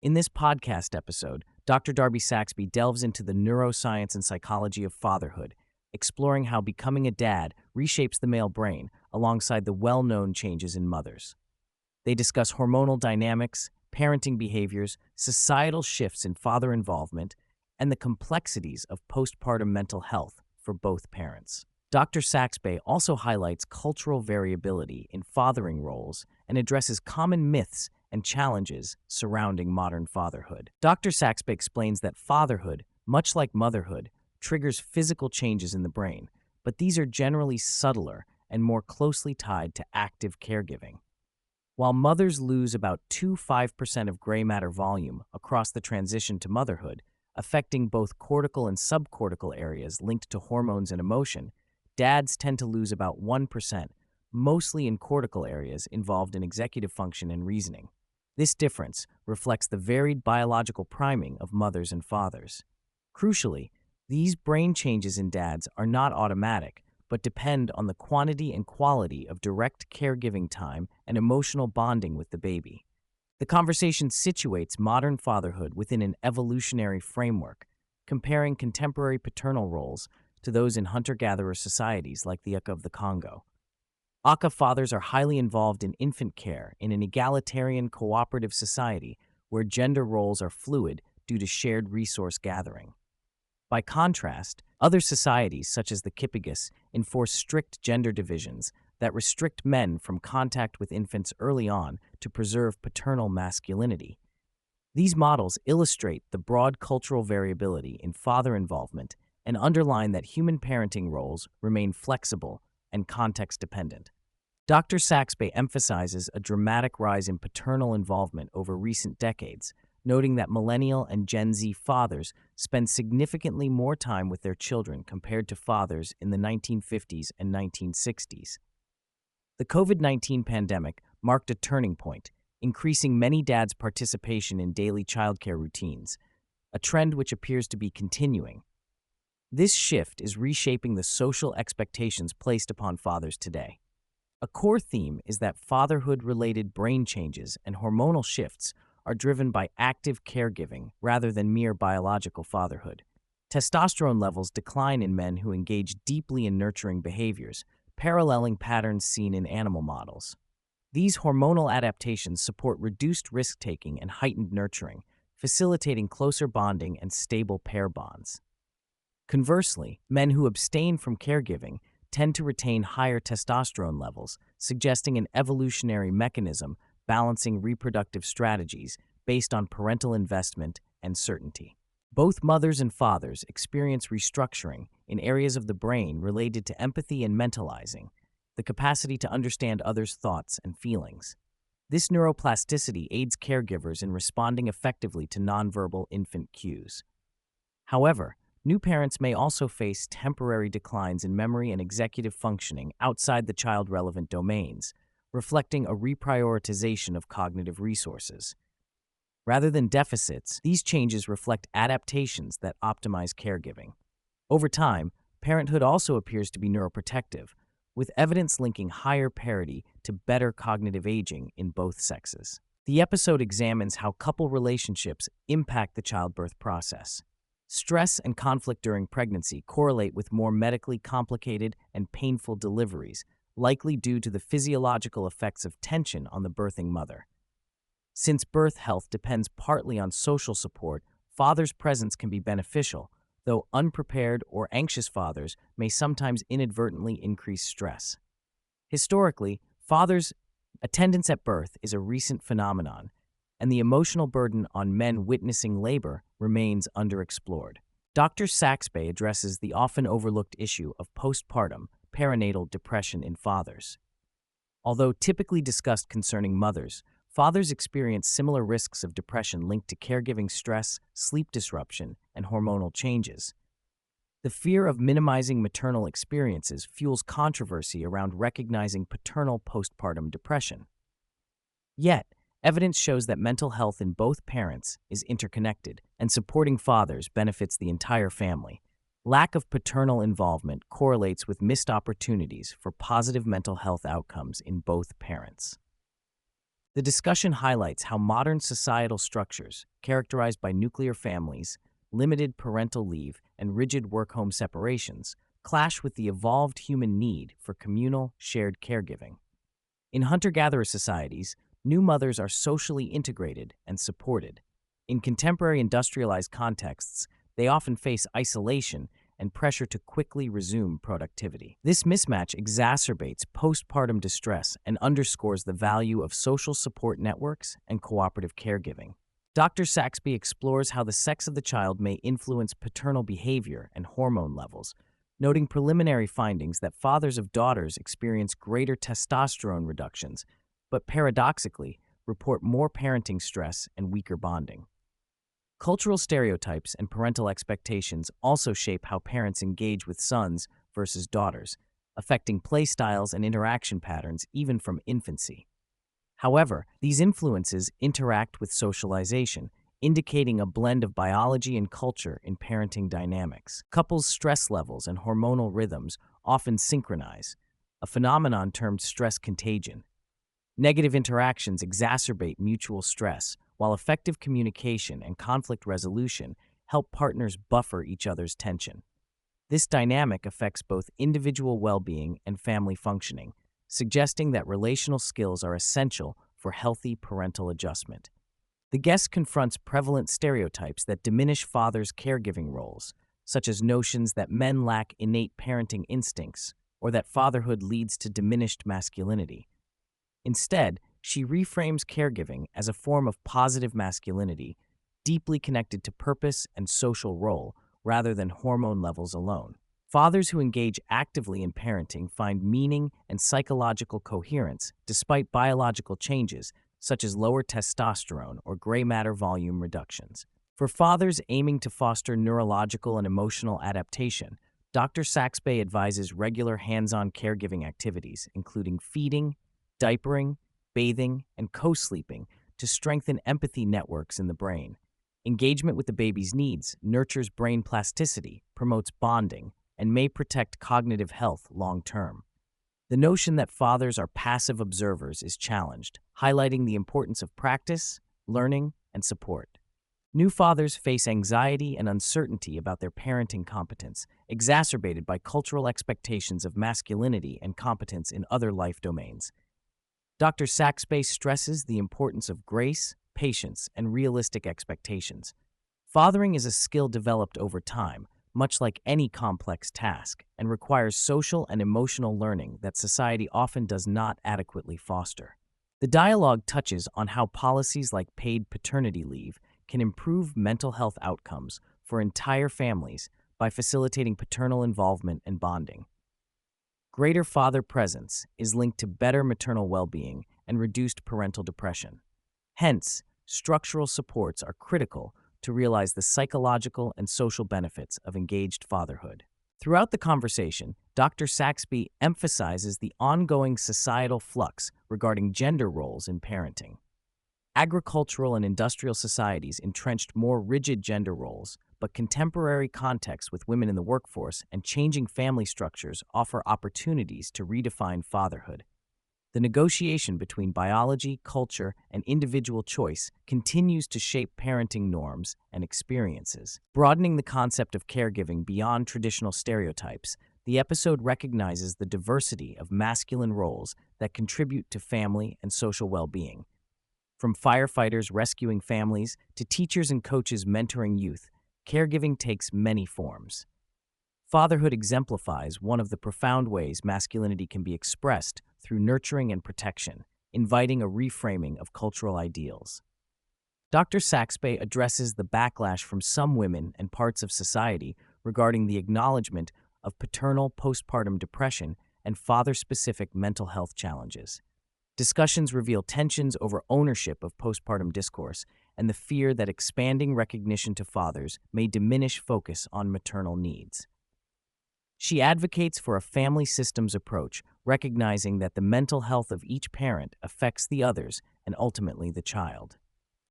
In this podcast episode, Dr. Darby Saxbe delves into the neuroscience and psychology of fatherhood, exploring how becoming a dad reshapes the male brain alongside the well-known changes in mothers. They discuss hormonal dynamics, parenting behaviors, societal shifts in father involvement, and the complexities of postpartum mental health for both parents. Dr. Saxbe also highlights cultural variability in fathering roles and addresses common myths and challenges surrounding modern fatherhood. Dr. Saxbe explains that fatherhood, much like motherhood, triggers physical changes in the brain, but these are generally subtler and more closely tied to active caregiving. While mothers lose about 2–5% of gray matter volume across the transition to motherhood, affecting both cortical and subcortical areas linked to hormones and emotion, dads tend to lose about 1%, mostly in cortical areas involved in executive function and reasoning. This difference reflects the varied biological priming of mothers and fathers. Crucially, these brain changes in dads are not automatic, but depend on the quantity and quality of direct caregiving time and emotional bonding with the baby. The conversation situates modern fatherhood within an evolutionary framework, comparing contemporary paternal roles to those in hunter-gatherer societies like the Aka of the Congo. Aka fathers are highly involved in infant care in an egalitarian cooperative society where gender roles are fluid due to shared resource gathering. By contrast, other societies, such as the Kippigas, enforce strict gender divisions that restrict men from contact with infants early on to preserve paternal masculinity. These models illustrate the broad cultural variability in father involvement and underline that human parenting roles remain flexible and context-dependent. Dr. Saxbe emphasizes a dramatic rise in paternal involvement over recent decades, noting that millennial and Gen Z fathers spend significantly more time with their children compared to fathers in the 1950s and 1960s. The COVID-19 pandemic marked a turning point, increasing many dads' participation in daily childcare routines, a trend which appears to be continuing. This shift is reshaping the social expectations placed upon fathers today. A core theme is that fatherhood-related brain changes and hormonal shifts are driven by active caregiving rather than mere biological fatherhood. Testosterone levels decline in men who engage deeply in nurturing behaviors, paralleling patterns seen in animal models. These hormonal adaptations support reduced risk-taking and heightened nurturing, facilitating closer bonding and stable pair bonds. Conversely, men who abstain from caregiving tend to retain higher testosterone levels, suggesting an evolutionary mechanism balancing reproductive strategies based on parental investment and certainty. Both mothers and fathers experience restructuring in areas of the brain related to empathy and mentalizing, the capacity to understand others' thoughts and feelings. This neuroplasticity aids caregivers in responding effectively to nonverbal infant cues. However, new parents may also face temporary declines in memory and executive functioning outside the child-relevant domains, reflecting a reprioritization of cognitive resources. Rather than deficits, these changes reflect adaptations that optimize caregiving. Over time, parenthood also appears to be neuroprotective, with evidence linking higher parity to better cognitive aging in both sexes. The episode examines how couple relationships impact the childbirth process. Stress and conflict during pregnancy correlate with more medically complicated and painful deliveries, likely due to the physiological effects of tension on the birthing mother. Since birth health depends partly on social support, fathers' presence can be beneficial, though unprepared or anxious fathers may sometimes inadvertently increase stress. Historically, fathers' attendance at birth is a recent phenomenon, and the emotional burden on men witnessing labor remains underexplored. Dr. Saxbe addresses the often overlooked issue of postpartum perinatal depression in fathers. Although typically discussed concerning mothers, fathers experience similar risks of depression linked to caregiving stress, sleep disruption, and hormonal changes. The fear of minimizing maternal experiences fuels controversy around recognizing paternal postpartum depression. Yet, evidence shows that mental health in both parents is interconnected, and supporting fathers benefits the entire family. Lack of paternal involvement correlates with missed opportunities for positive mental health outcomes in both parents. The discussion highlights how modern societal structures, characterized by nuclear families, limited parental leave, and rigid work-home separations, clash with the evolved human need for communal, shared caregiving. In hunter-gatherer societies, new mothers are socially integrated and supported. In contemporary industrialized contexts, they often face isolation and pressure to quickly resume productivity. This mismatch exacerbates postpartum distress and underscores the value of social support networks and cooperative caregiving. Dr. Saxbe explores how the sex of the child may influence paternal behavior and hormone levels, noting preliminary findings that fathers of daughters experience greater testosterone reductions, but paradoxically report more parenting stress and weaker bonding. Cultural stereotypes and parental expectations also shape how parents engage with sons versus daughters, affecting play styles and interaction patterns even from infancy. However, these influences interact with socialization, indicating a blend of biology and culture in parenting dynamics. Couples' stress levels and hormonal rhythms often synchronize, a phenomenon termed stress contagion. Negative interactions exacerbate mutual stress, while effective communication and conflict resolution help partners buffer each other's tension. This dynamic affects both individual well-being and family functioning, suggesting that relational skills are essential for healthy parental adjustment. The guest confronts prevalent stereotypes that diminish fathers' caregiving roles, such as notions that men lack innate parenting instincts or that fatherhood leads to diminished masculinity. Instead, she reframes caregiving as a form of positive masculinity, deeply connected to purpose and social role rather than hormone levels alone. Fathers who engage actively in parenting find meaning and psychological coherence despite biological changes, such as lower testosterone or gray matter volume reductions. For fathers aiming to foster neurological and emotional adaptation, Dr. Saxbe advises regular hands-on caregiving activities, including feeding, diapering, bathing, and co-sleeping to strengthen empathy networks in the brain. Engagement with the baby's needs nurtures brain plasticity, promotes bonding, and may protect cognitive health long-term. The notion that fathers are passive observers is challenged, highlighting the importance of practice, learning, and support. New fathers face anxiety and uncertainty about their parenting competence, exacerbated by cultural expectations of masculinity and competence in other life domains. Dr. Saxbe stresses the importance of grace, patience, and realistic expectations. Fathering is a skill developed over time, much like any complex task, and requires social and emotional learning that society often does not adequately foster. The dialogue touches on how policies like paid paternity leave can improve mental health outcomes for entire families by facilitating paternal involvement and bonding. Greater father presence is linked to better maternal well-being and reduced parental depression. Hence, structural supports are critical to realize the psychological and social benefits of engaged fatherhood. Throughout the conversation, Dr. Saxbe emphasizes the ongoing societal flux regarding gender roles in parenting. Agricultural and industrial societies entrenched more rigid gender roles, but contemporary contexts with women in the workforce and changing family structures offer opportunities to redefine fatherhood. The negotiation between biology, culture, and individual choice continues to shape parenting norms and experiences. Broadening the concept of caregiving beyond traditional stereotypes, the episode recognizes the diversity of masculine roles that contribute to family and social well-being. From firefighters rescuing families to teachers and coaches mentoring youth, caregiving takes many forms. Fatherhood exemplifies one of the profound ways masculinity can be expressed through nurturing and protection, inviting a reframing of cultural ideals. Dr. Saxbe addresses the backlash from some women and parts of society regarding the acknowledgement of paternal postpartum depression and father-specific mental health challenges. Discussions reveal tensions over ownership of postpartum discourse and the fear that expanding recognition to fathers may diminish focus on maternal needs. She advocates for a family systems approach, recognizing that the mental health of each parent affects the others and ultimately the child.